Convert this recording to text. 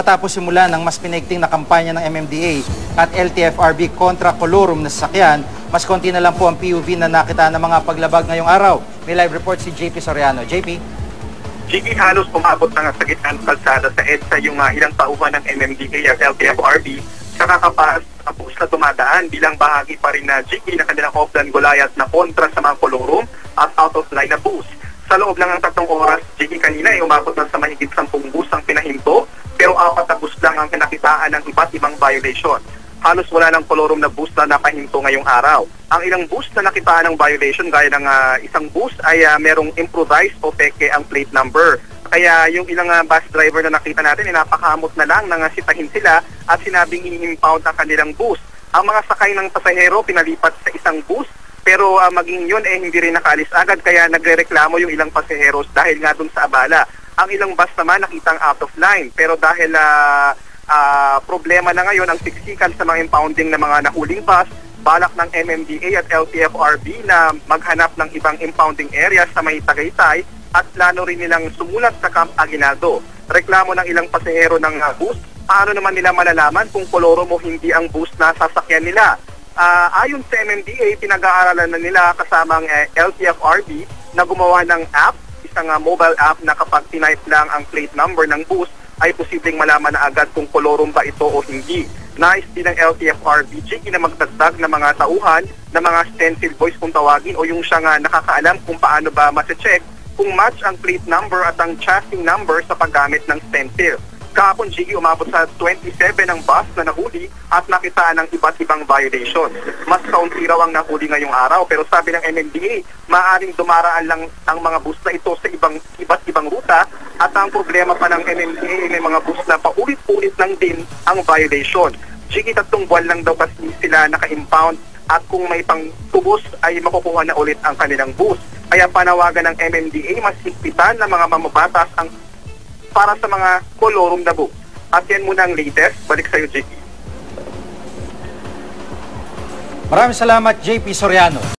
matapos simulan ng mas pinaigting na kampanya ng MMDA at LTFRB kontra kolorum na sasakyan. Mas konti na lang po ang PUV na nakita ng mga paglabag ngayong araw. May live report si JP Soriano. JP? Jiggy, halos umabot na sa gitna ng kalsada sa EDSA yung ilang tauhan ng MMDA at LTFRB sa kakapas ang bus na dumadaan bilang bahagi pa rin na Jiggy na kanilang Oplan Goliath na kontra sa mga kolorum at out of line na bus. Sa loob lang ng 3 oras, Jiggy, kanina ay umabot na sa mahigit 10 bus ang pinahinto, pero 4 na bus lang ang kinakitaan ng iba't ibang violation. Halos wala ng kolorum na bus na napahinto ngayong araw. Ang ilang bus na nakitaan ng violation gaya ng isang bus ay merong improvised o peke ang plate number. Kaya yung ilang bus driver na nakita natin ay napakamot na lang nang sitahin sila at sinabing i-impound ang kanilang bus. Ang mga sakay ng pasahero pinalipat sa isang bus, pero maging yun hindi rin nakaalis agad, kaya nagrereklamo yung ilang pasaheros dahil nga dun sa abala. Ang ilang bus naman nakitang out of line, pero dahil problema na ngayon ang siksikan sa mga impounding ng mga nahuling bus, balak ng MMDA at LTFRB na maghanap ng ibang impounding area sa may Tagaytay at plano rin nilang sumulat sa Camp Aguinaldo. Reklamo ng ilang pasahero ng bus, paano naman nila malalaman kung kolorum o hindi ang bus na sasakyan nila? Ayon sa MMDA, pinag-aaralan na nila kasama ang LTFRB na gumawa ng app, isang mobile app na kapag tinype lang ang plate number ng bus, ay posibleng malaman na agad kung kolorum ba ito o hindi. Nais din ng LTFRB na magdagdag ng mga tauhan na mga stencil boys kung tawagin o yung siyang nakakaalam kung paano ba mase-check kung match ang plate number at ang chassis number sa paggamit ng stencil. Kahapon, Jiggy, umabot sa 27 ang bus na nahuli at nakitaan ng iba't ibang violation. Mas kaunti raw ang nahuli ngayong araw, pero sabi ng MMDA, maaaring dumaraan lang ang mga bus na ito sa iba't ibang ruta at ang problema pa ng MMDA may mga bus na paulit-ulit lang din ang violation. Jiggy, 3 buwan lang daw kasi sila naka-impound at kung may pang tubos ay makukuha na ulit ang kanilang bus. Kaya panawagan ng MMDA, mas higpitan ng mga mamabatas ang para sa mga kolorum na bus. At yan muna ang latest. Balik sa iyo, JP. Maraming salamat, JP Soriano.